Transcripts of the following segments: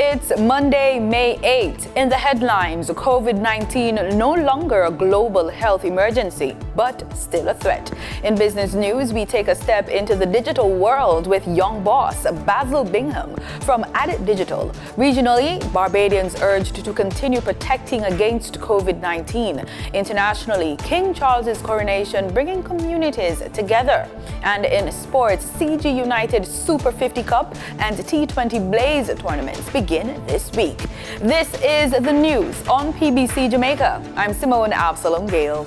It's Monday, May 8th. In the headlines, COVID-19 no longer a global health emergency, but still a threat. In business news, we take a step into the digital world with young boss Basil Bingham from Addit Digital. Regionally, Barbadians urged to continue protecting against COVID-19. Internationally, King Charles's coronation bringing communities together. And in sports, CG United Super 50 Cup and T20 Blaze tournaments begin this week. This is the news on PBC Jamaica. I'm Simone Absalom Gale.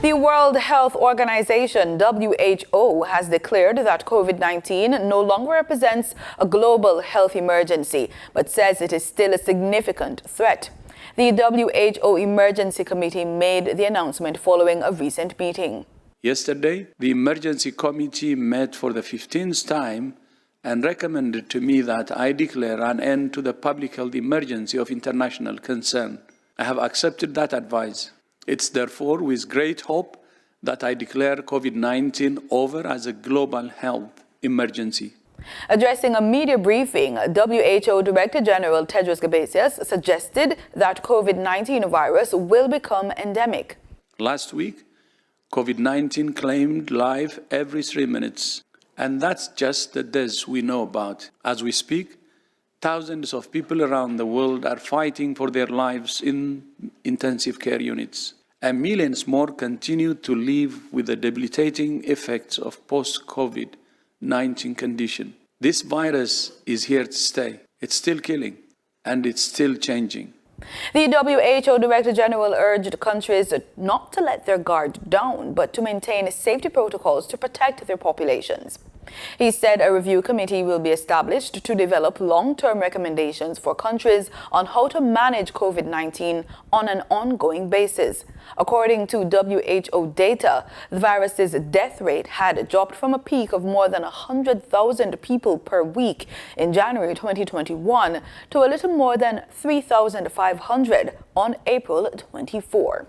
The World Health Organization, WHO, has declared that COVID-19 no longer represents a global health emergency, but says it is still a significant threat. The WHO Emergency Committee made the announcement following a recent meeting. Yesterday, the Emergency Committee met for the 15th time and recommended to me that I declare an end to the public health emergency of international concern. I have accepted that advice. It's therefore with great hope that I declare COVID-19 over as a global health emergency. Addressing a media briefing, WHO Director General Tedros Ghebreyesus suggested that COVID-19 virus will become endemic. Last week, COVID-19 claimed life every 3 minutes, and that's just the deaths we know about. As we speak, thousands of people around the world are fighting for their lives in intensive care units, and millions more continue to live with the debilitating effects of post-COVID-19 condition. This virus is here to stay. It's still killing, and it's still changing. The WHO Director General urged countries not to let their guard down, but to maintain safety protocols to protect their populations. He said a review committee will be established to develop long-term recommendations for countries on how to manage COVID-19 on an ongoing basis. According to WHO data, the virus's death rate had dropped from a peak of more than 100,000 people per week in January 2021 to a little more than 3,500 on April 24.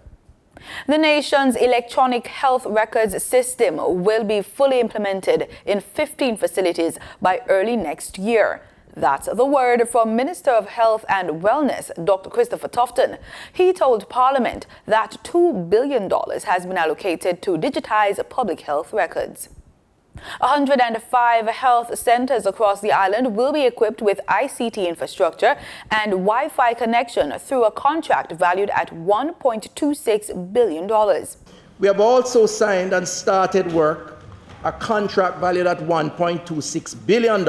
The nation's electronic health records system will be fully implemented in 15 facilities by early next year. That's the word from Minister of Health and Wellness, Dr. Christopher Tufton. He told Parliament that $2 billion has been allocated to digitize public health records. 105 health centers across the island will be equipped with ICT infrastructure and Wi-Fi connection through a contract valued at $1.26 billion. We have also signed and started work, a contract valued at $1.26 billion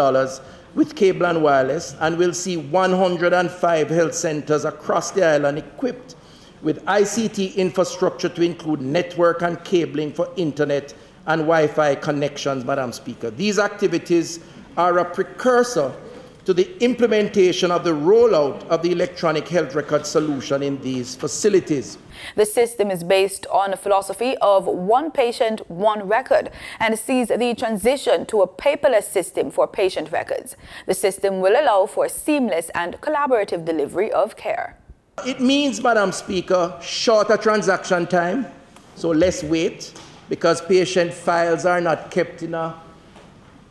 with Cable and Wireless, and we'll see 105 health centers across the island equipped with ICT infrastructure to include network and cabling for internet and Wi-Fi connections, Madam Speaker. These activities are a precursor to the implementation of the rollout of the electronic health record solution in these facilities. The system is based on a philosophy of one patient, one record, and sees the transition to a paperless system for patient records. The system will allow for seamless and collaborative delivery of care. It means, Madam Speaker, shorter transaction time, so less wait, because patient files are not kept in a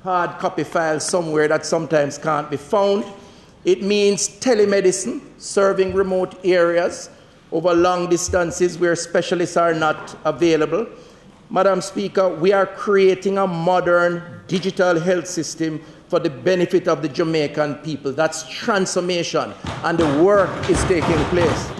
hard copy file somewhere that sometimes can't be found. It means telemedicine, serving remote areas over long distances where specialists are not available. Madam Speaker, we are creating a modern digital health system for the benefit of the Jamaican people. That's transformation, and the work is taking place.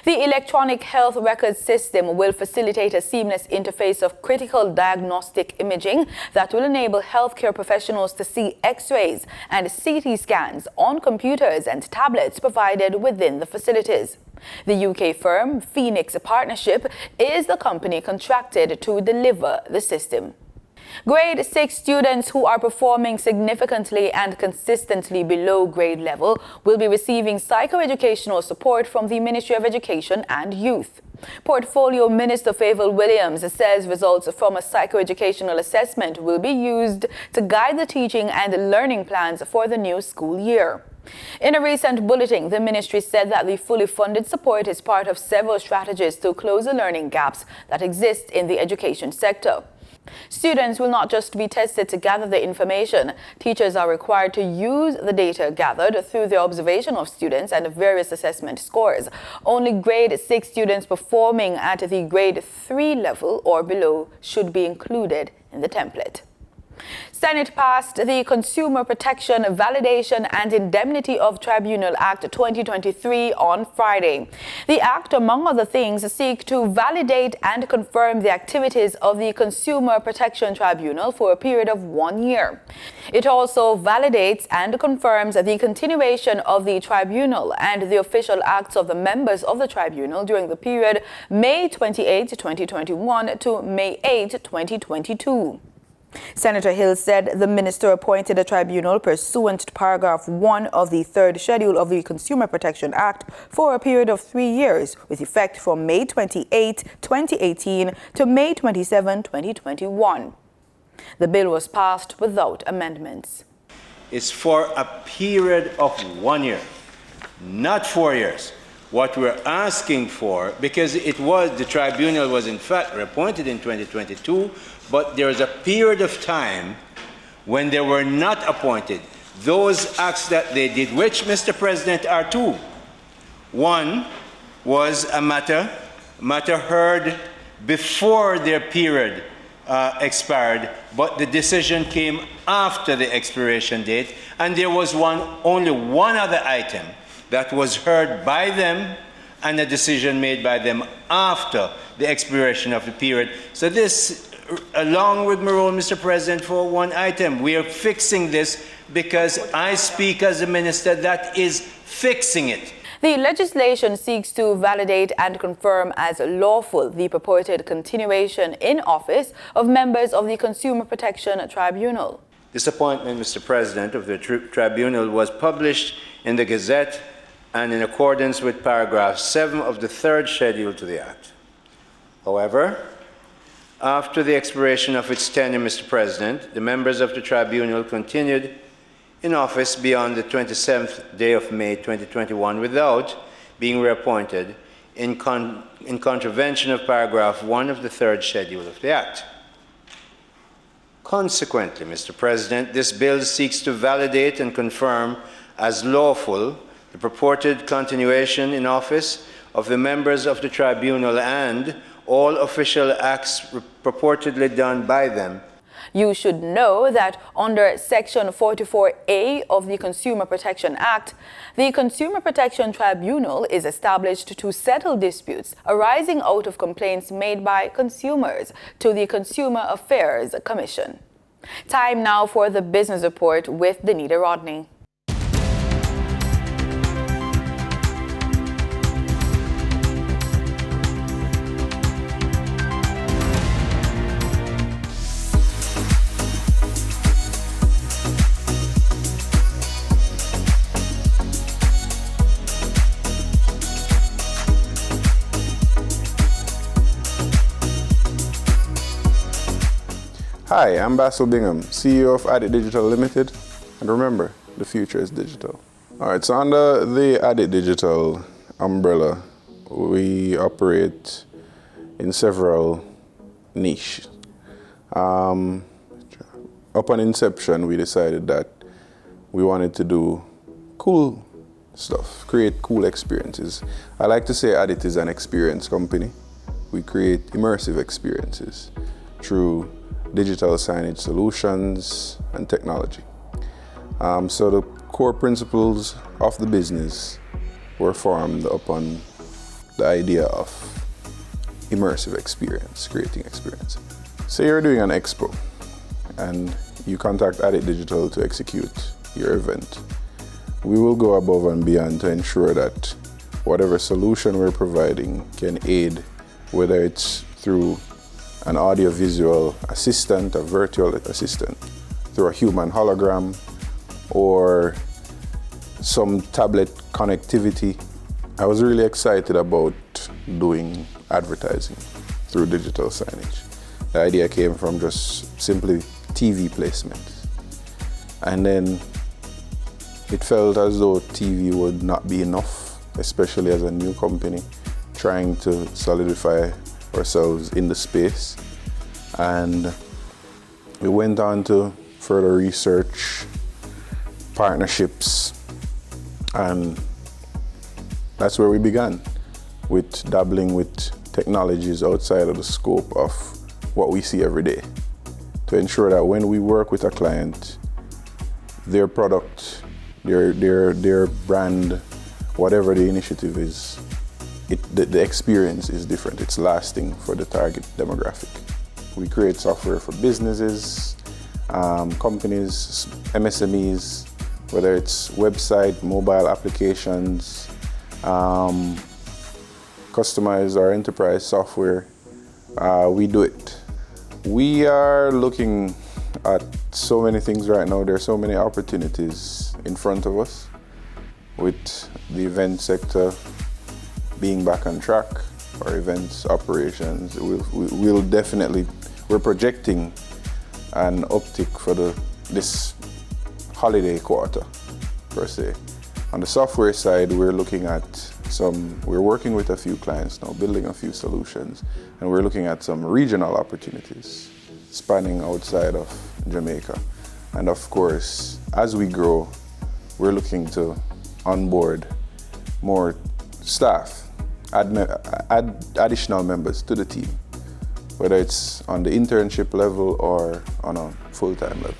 The electronic health records system will facilitate a seamless interface of critical diagnostic imaging that will enable healthcare professionals to see X-rays and CT scans on computers and tablets provided within the facilities. The UK firm Phoenix Partnership is the company contracted to deliver the system. Grade 6 students who are performing significantly and consistently below grade level will be receiving psychoeducational support from the Ministry of Education and Youth. Portfolio Minister Favour Williams says results from a psychoeducational assessment will be used to guide the teaching and learning plans for the new school year. In a recent bulletin, the ministry said that the fully funded support is part of several strategies to close the learning gaps that exist in the education sector. Students will not just be tested to gather the information. Teachers are required to use the data gathered through the observation of students and various assessment scores. Only grade 6 students performing at the grade 3 level or below should be included in the template. Senate passed the Consumer Protection, Validation and Indemnity of Tribunal Act 2023 on Friday. The act, among other things, seeks to validate and confirm the activities of the Consumer Protection Tribunal for a period of 1 year. It also validates and confirms the continuation of the tribunal and the official acts of the members of the tribunal during the period May 28, 2021 to May 8, 2022. Senator Hill said the minister appointed a tribunal pursuant to paragraph 1 of the 3rd schedule of the Consumer Protection Act for a period of 3 years, with effect from May 28, 2018 to May 27, 2021. The bill was passed without amendments. It's for a period of 1 year, not 4 years. What we're asking for, because the tribunal was in fact appointed in 2022, but there was a period of time when they were not appointed. Those acts that they did, which, Mr. President, are two. One was a matter heard before their period expired, but the decision came after the expiration date, and there was only one other item that was heard by them and a decision made by them after the expiration of the period. So this, along with my role, Mr. President, for one item, we are fixing this because I speak as a minister that is fixing it. The legislation seeks to validate and confirm as lawful the purported continuation in office of members of the Consumer Protection Tribunal. This appointment, Mr. President, of the tribunal was published in the Gazette and in accordance with paragraph 7 of the 3rd schedule to the Act. However, after the expiration of its tenure, Mr. President, the members of the tribunal continued in office beyond the 27th day of May 2021 without being reappointed in contravention of paragraph 1 of the 3rd schedule of the Act. Consequently, Mr. President, this bill seeks to validate and confirm as lawful the purported continuation in office of the members of the tribunal and all official acts purportedly done by them. You should know that under Section 44A of the Consumer Protection Act, the Consumer Protection Tribunal is established to settle disputes arising out of complaints made by consumers to the Consumer Affairs Commission. Time now for the business report with Danita Rodney. Hi, I'm Basil Bingham, CEO of Addict Digital Limited, and remember, the future is digital. All right, so under the Addict Digital umbrella, we operate in several niches. Upon inception, we decided that we wanted to do cool stuff, create cool experiences. I like to say Addict is an experience company. We create immersive experiences through digital signage solutions and technology. So the core principles of the business were formed upon the idea of immersive experience, creating experience. Say you're doing an expo and you contact Addict Digital to execute your event. We will go above and beyond to ensure that whatever solution we're providing can aid, whether it's through an audio-visual assistant, a virtual assistant, through a human hologram, or some tablet connectivity. I was really excited about doing advertising through digital signage. The idea came from just simply TV placement. And then It felt as though TV would not be enough, especially as a new company trying to solidify ourselves in the space. And we went on to further research, partnerships, and that's where we began, with dabbling with technologies outside of the scope of what we see every day, to ensure that when we work with a client, their product, their brand, whatever the initiative is, the experience is different. It's lasting for the target demographic. We create software for businesses, companies, MSMEs, whether it's website, mobile applications, customize our enterprise software. We do it. We are looking at so many things right now. There are so many opportunities in front of us, with the event sector being back on track, our events operations. We're projecting an uptick for this holiday quarter, per se. On the software side, we're working with a few clients now, building a few solutions, and we're looking at some regional opportunities spanning outside of Jamaica. And of course, as we grow, we're looking to onboard more staff, add additional members to the team, whether it's on the internship level or on a full-time level.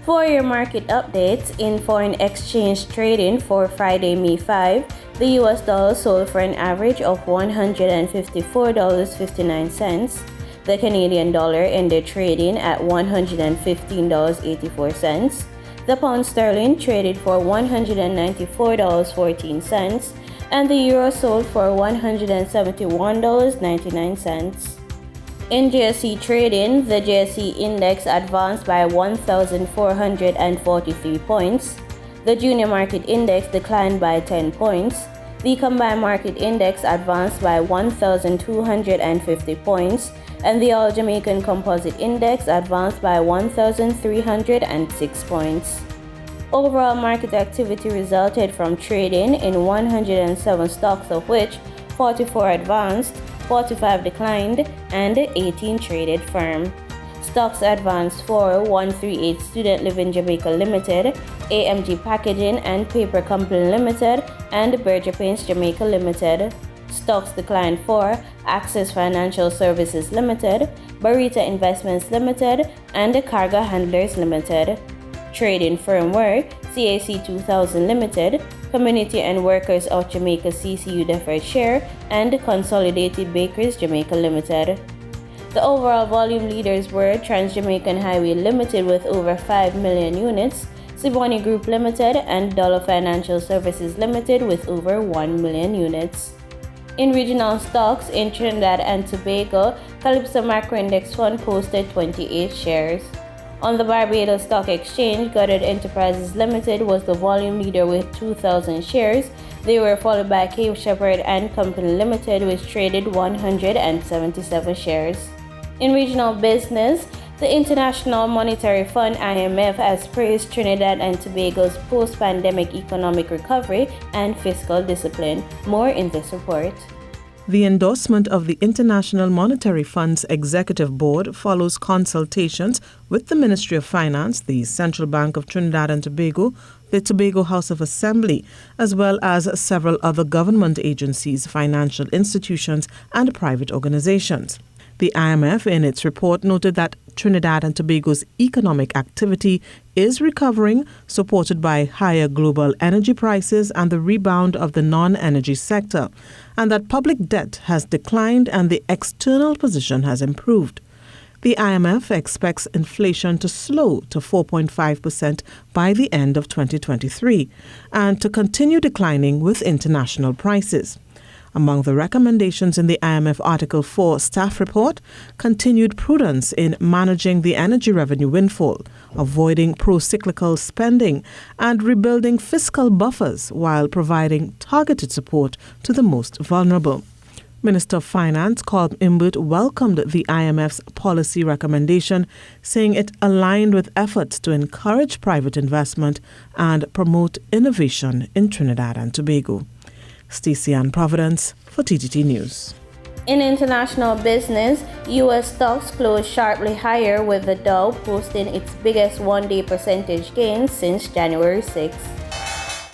For your market updates in foreign exchange trading for Friday, May 5, the US dollar sold for an average of $154.59. The Canadian dollar ended trading at $115.84. The pound sterling traded for $194.14, and the euro sold for $171.99. In JSE trading, the JSE index advanced by 1,443 points. The junior market index declined by 10 points. The combined market index advanced by 1,250 points, and the All Jamaican Composite Index advanced by 1,306 points. Overall market activity resulted from trading in 107 stocks, of which 44 advanced, 45 declined, and 18 traded firm. Stocks advanced for 138 Student Living Jamaica Limited, AMG Packaging and Paper Company Limited, and Berger Paints Jamaica Limited. Stocks declined for Access Financial Services Limited, Barita Investments Limited, and Cargo Handlers Limited. Trading firm were CAC 2000 Limited, Community and Workers of Jamaica CCU Deferred Share, and Consolidated Bakers Jamaica Limited. The overall volume leaders were Trans-Jamaican Highway Limited with over 5 million units, Siboney Group Limited, and Dollar Financial Services Limited with over 1 million units. In regional stocks in Trinidad and Tobago, Calypso Macro Index Fund posted 28 shares. On the Barbados Stock Exchange, Goddard Enterprises Limited was the volume leader with 2,000 shares. They were followed by Cape Shepherd and Company Limited, which traded 177 shares. In regional business, the International Monetary Fund (IMF) has praised Trinidad and Tobago's post-pandemic economic recovery and fiscal discipline. More in this report. The endorsement of the International Monetary Fund's Executive Board follows consultations with the Ministry of Finance, the Central Bank of Trinidad and Tobago, the Tobago House of Assembly, as well as several other government agencies, financial institutions, and private organizations. The IMF, in its report, noted that Trinidad and Tobago's economic activity is recovering, supported by higher global energy prices and the rebound of the non-energy sector, and that public debt has declined and the external position has improved. The IMF expects inflation to slow to 4.5% by the end of 2023 and to continue declining with international prices. Among the recommendations in the IMF Article 4 staff report, continued prudence in managing the energy revenue windfall, avoiding pro-cyclical spending, and rebuilding fiscal buffers while providing targeted support to the most vulnerable. Minister of Finance, Colm Imbert, welcomed the IMF's policy recommendation, saying it aligned with efforts to encourage private investment and promote innovation in Trinidad and Tobago. Stacey Ann Providence for TTT News. In international business, U.S. stocks closed sharply higher, with the Dow posting its biggest one-day percentage gain since January 6.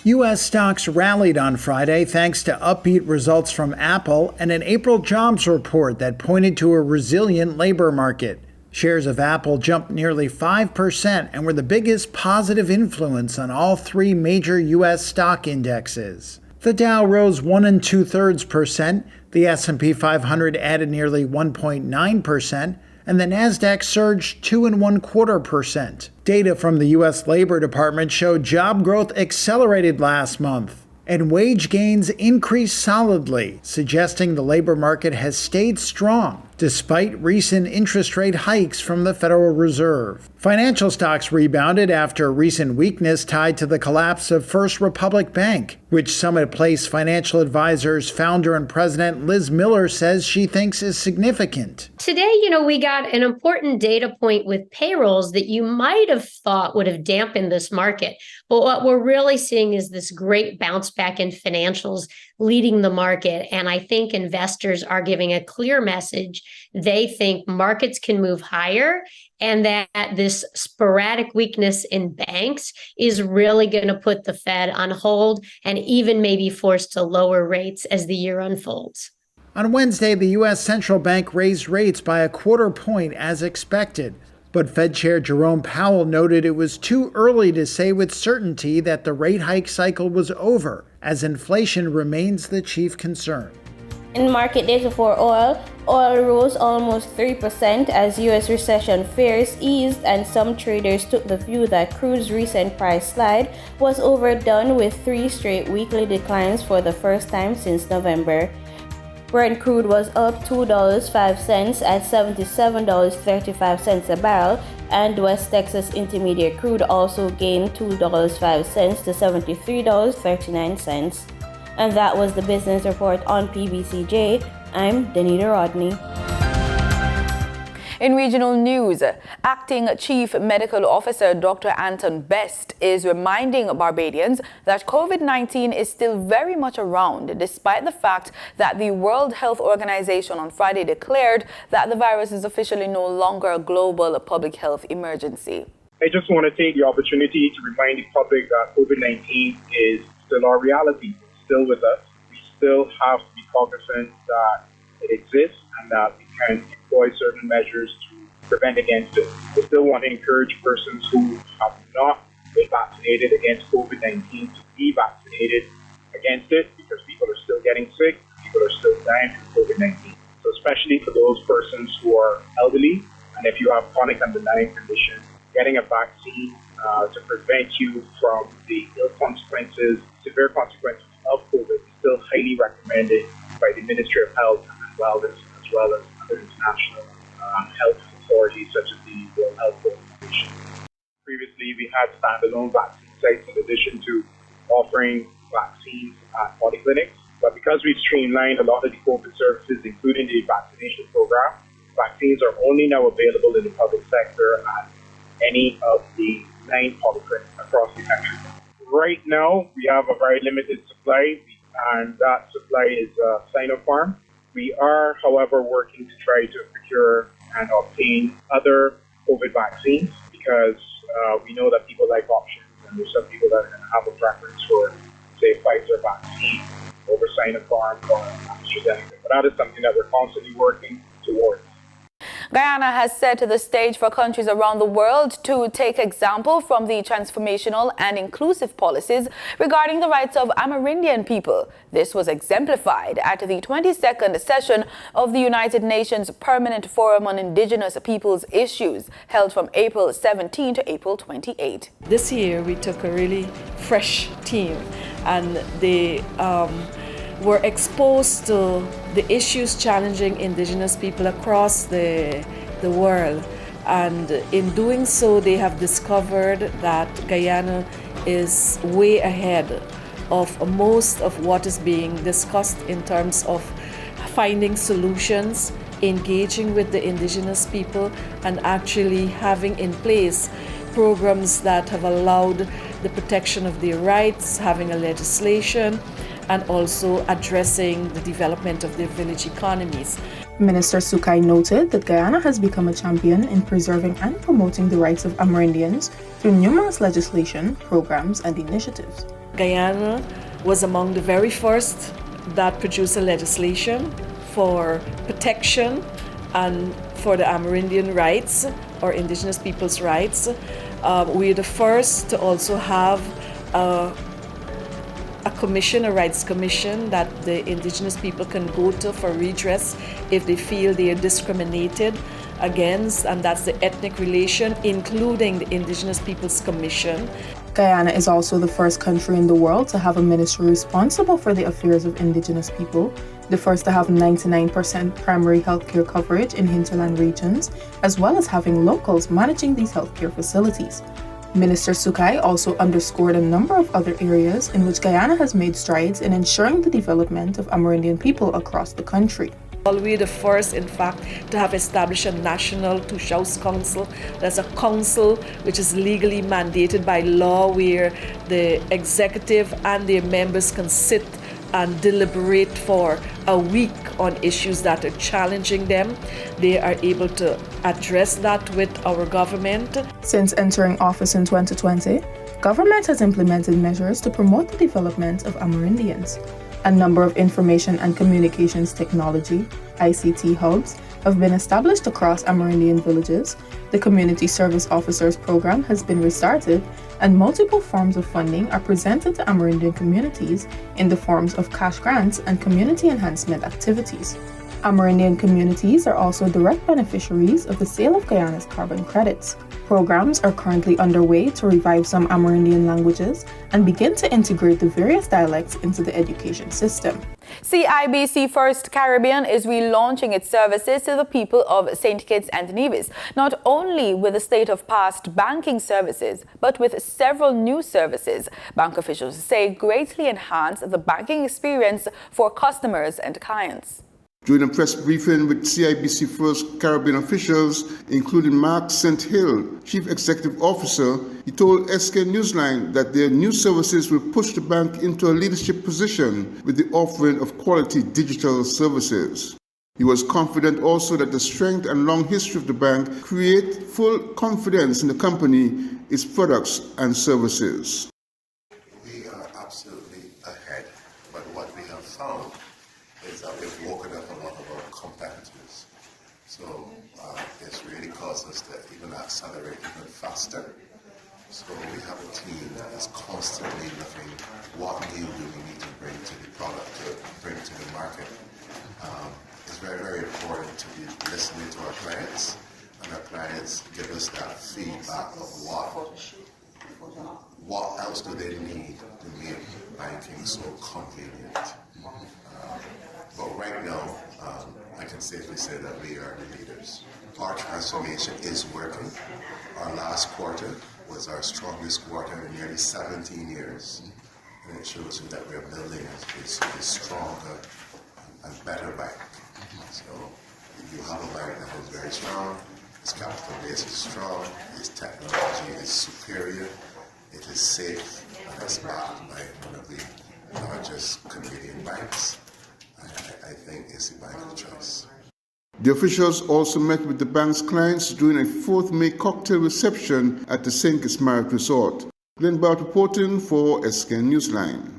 U.S. stocks rallied on Friday thanks to upbeat results from Apple and an April jobs report that pointed to a resilient labor market. Shares of Apple jumped nearly 5% and were the biggest positive influence on all three major U.S. stock indexes. The Dow rose 1 2/3%, the S&P 500 added nearly 1.9%, and the Nasdaq surged 2 1/4%. Data from the U.S. Labor Department showed job growth accelerated last month, and wage gains increased solidly, suggesting the labor market has stayed strong despite recent interest rate hikes from the Federal Reserve. Financial stocks rebounded after recent weakness tied to the collapse of First Republic Bank, which Summit Place Financial Advisors founder and president Liz Miller says she thinks is significant. Today, we got an important data point with payrolls that you might have thought would have dampened this market. But what we're really seeing is this great bounce back in financials leading the market. And I think investors are giving a clear message. They think markets can move higher and that this sporadic weakness in banks is really going to put the Fed on hold and even maybe forced to lower rates as the year unfolds. On Wednesday, the U.S. Central Bank raised rates by 1/4 point as expected. But Fed Chair Jerome Powell noted it was too early to say with certainty that the rate hike cycle was over, as inflation remains the chief concern. In market data for oil rose almost 3% as U.S. recession fears eased, and some traders took the view that crude's recent price slide was overdone with 3 straight weekly declines for the first time since November. Brent crude was up $2.05 at $77.35 a barrel, and West Texas Intermediate crude also gained $2.05 to $73.39. And that was the business report on PBCJ. I'm Danita Rodney. In regional news, Acting Chief Medical Officer Dr. Anton Best is reminding Barbadians that COVID-19 is still very much around, despite the fact that the World Health Organization on Friday declared that the virus is officially no longer a global public health emergency. I just want to take the opportunity to remind the public that COVID-19 is still our reality. It's still with us. We still have to be cognizant that it exists and that we can employ certain measures to prevent against it. We still want to encourage persons who have not been vaccinated against COVID-19 to be vaccinated against it, because people are still getting sick, people are still dying from COVID-19. So especially for those persons who are elderly, and if you have chronic underlying conditions, getting a vaccine to prevent you from the ill consequences, severe consequences of COVID is still highly recommended by the Ministry of Health and Wellness, as well as other international health authorities such as the World Health Organization. Previously, we had standalone vaccine sites in addition to offering vaccines at polyclinics. But because we've streamlined a lot of the COVID services, including the vaccination program, vaccines are only now available in the public sector at any of the 9 polyclinics across the country. Right now, we have a very limited supply, and that supply is Sinopharm. We are, however, working to try to procure and obtain other COVID vaccines, because we know that people like options, and there's some people that have a preference for, say, Pfizer vaccine over Sinopharm or AstraZeneca. But that is something that we're constantly working towards. Guyana has set the stage for countries around the world to take example from the transformational and inclusive policies regarding the rights of Amerindian people. This was exemplified at the 22nd session of the United Nations Permanent Forum on Indigenous Peoples Issues, held from April 17 to April 28. This year we took a really fresh theme, and were exposed to the issues challenging indigenous people across the world. And in doing so, they have discovered that Guyana is way ahead of most of what is being discussed in terms of finding solutions, engaging with the indigenous people, and actually having in place programs that have allowed the protection of their rights, having a legislation, and also addressing the development of their village economies. Minister Sukai noted that Guyana has become a champion in preserving and promoting the rights of Amerindians through numerous legislation, programs, and initiatives. Guyana was among the very first that produced a legislation for protection and for the Amerindian rights, or indigenous people's rights. We're the first to also have a commission, a rights commission, that the indigenous people can go to for redress if they feel they are discriminated against, and that's the ethnic relation, including the Indigenous Peoples Commission. Guyana is also the first country in the world to have a ministry responsible for the affairs of indigenous people, the first to have 99% primary healthcare coverage in hinterland regions, as well as having locals managing these healthcare facilities. Minister Sukai also underscored a number of other areas in which Guyana has made strides in ensuring the development of Amerindian people across the country. We're the first, in fact, to have established a national two-house council. That's a council which is legally mandated by law, where the executive and their members can sit and deliberate for a week on issues that are challenging them. They are able to address that with our government. Since entering office in 2020, government has implemented measures to promote the development of Amerindians. A number of information and communications technology, ICT hubs, have been established across Amerindian villages. The Community Service Officers Program has been restarted, and multiple forms of funding are presented to Amerindian communities in the forms of cash grants and community enhancement activities. Amerindian communities are also direct beneficiaries of the sale of Guyana's carbon credits. Programs are currently underway to revive some Amerindian languages and begin to integrate the various dialects into the education system. CIBC First Caribbean is relaunching its services to the people of St. Kitts and Nevis, not only with the state of past banking services, but with several new services. Bank officials say greatly enhance the banking experience for customers and clients. During a press briefing with CIBC First Caribbean officials, including Mark St. Hill, Chief Executive Officer, he told SK Newsline that their new services will push the bank into a leadership position with the offering of quality digital services. He was confident also that the strength and long history of the bank create full confidence in the company, its products and services. We are absolutely ahead, but what we have found is that we've woken up a lot of our competitors. So it's really caused us to even accelerate even faster. So we have a team that is constantly looking what new do we need to bring to the product, to bring to the market. It's very, very important to be listening to our clients, and our clients give us that feedback of what else do they need to make banking so convenient. But right now, I can safely say that we are the leaders. Our transformation is working. Our last quarter was our strongest quarter in nearly 17 years. And it shows you that we are building a stronger and better bank. So you have a bank that is very strong, its capital base is strong, its technology is superior, it is safe, and it's backed by one of the largest Canadian banks. I think it's the bank of choice. The officials also met with the bank's clients during a 4th May cocktail reception at the St. Kitts Marriott Resort. Glenn Bart reporting for SK Newsline.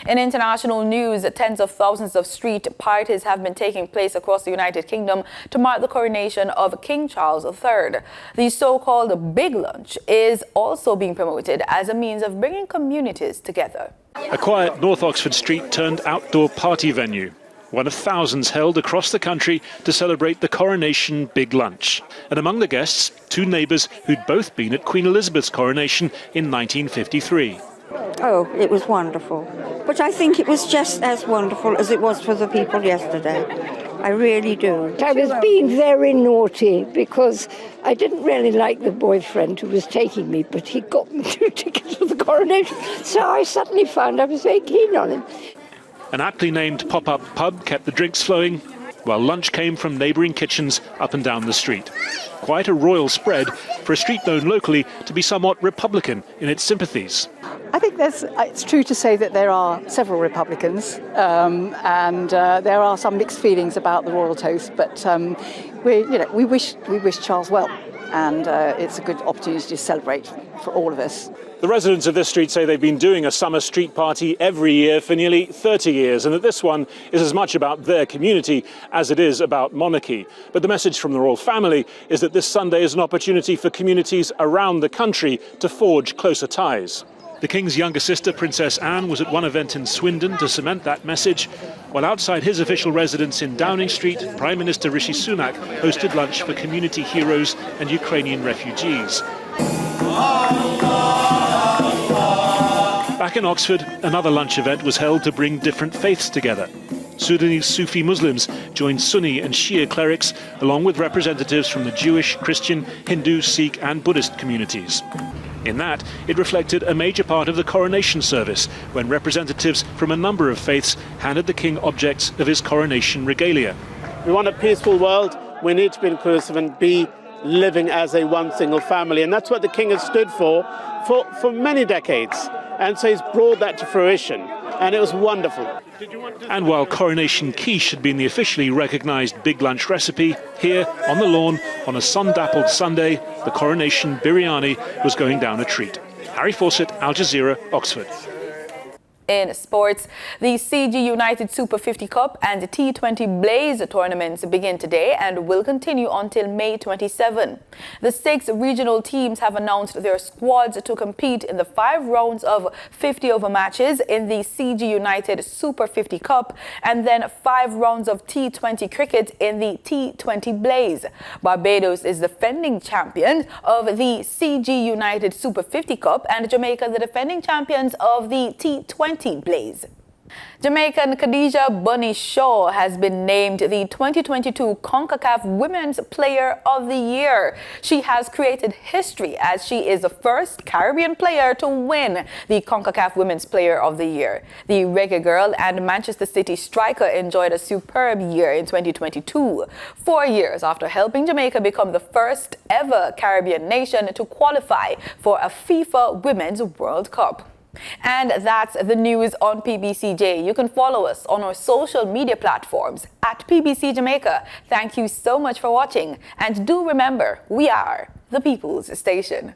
In international news, tens of thousands of street parties have been taking place across the United Kingdom to mark the coronation of King Charles III. The so-called Big Lunch is also being promoted as a means of bringing communities together. A quiet North Oxford street turned outdoor party venue, one of thousands held across the country to celebrate the coronation Big Lunch. And among the guests, two neighbours who'd both been at Queen Elizabeth's coronation in 1953. Oh, it was wonderful. But I think it was just as wonderful as it was for the people yesterday. I really do. I was being very naughty because I didn't really like the boyfriend who was taking me, but he got me 2 tickets for the coronation. So I suddenly found I was very keen on him. An aptly named pop-up pub kept the drinks flowing, while lunch came from neighbouring kitchens up and down the street. Quite a royal spread for a street known locally to be somewhat Republican in its sympathies. I think it's true to say that there are several Republicans and there are some mixed feelings about the royal toast, but we wish Charles well, and it's a good opportunity to celebrate for all of us. The residents of this street say they've been doing a summer street party every year for nearly 30 years, and that this one is as much about their community as it is about monarchy. But the message from the royal family is that this Sunday is an opportunity for communities around the country to forge closer ties. The King's younger sister, Princess Anne, was at one event in Swindon to cement that message, while outside his official residence in Downing Street, Prime Minister Rishi Sunak hosted lunch for community heroes and Ukrainian refugees. Back in Oxford, another lunch event was held to bring different faiths together. Sudanese Sufi Muslims joined Sunni and Shia clerics, along with representatives from the Jewish, Christian, Hindu, Sikh and Buddhist communities. In that, it reflected a major part of the coronation service, when representatives from a number of faiths handed the king objects of his coronation regalia. We want a peaceful world. We need to be inclusive and be living as a one single family. And that's what the king has stood for many decades. And so he's brought that to fruition. And it was wonderful. And while coronation quiche had been the officially recognised big lunch recipe, here on the lawn on a sun-dappled Sunday, the coronation biryani was going down a treat. Harry Fawcett, Al Jazeera, Oxford. In sports, the CG United Super 50 Cup and the T20 Blaze tournaments begin today and will continue until May 27. The 6 regional teams have announced their squads to compete in the 5 rounds of 50-over matches in the CG United Super 50 Cup and then 5 rounds of T20 cricket in the T20 Blaze. Barbados is the defending champion of the CG United Super 50 Cup and Jamaica the defending champions of the T20 Blaze. Jamaican Khadija Bunny Shaw has been named the 2022 CONCACAF Women's Player of the Year. She has created history as she is the first Caribbean player to win the CONCACAF Women's Player of the Year. The Reggae girl and Manchester City striker enjoyed a superb year in 2022, 4 years after helping Jamaica become the first ever Caribbean nation to qualify for a FIFA Women's World Cup. And that's the news on PBCJ. You can follow us on our social media platforms at PBCJamaica. Thank you so much for watching. And do remember, we are the People's Station.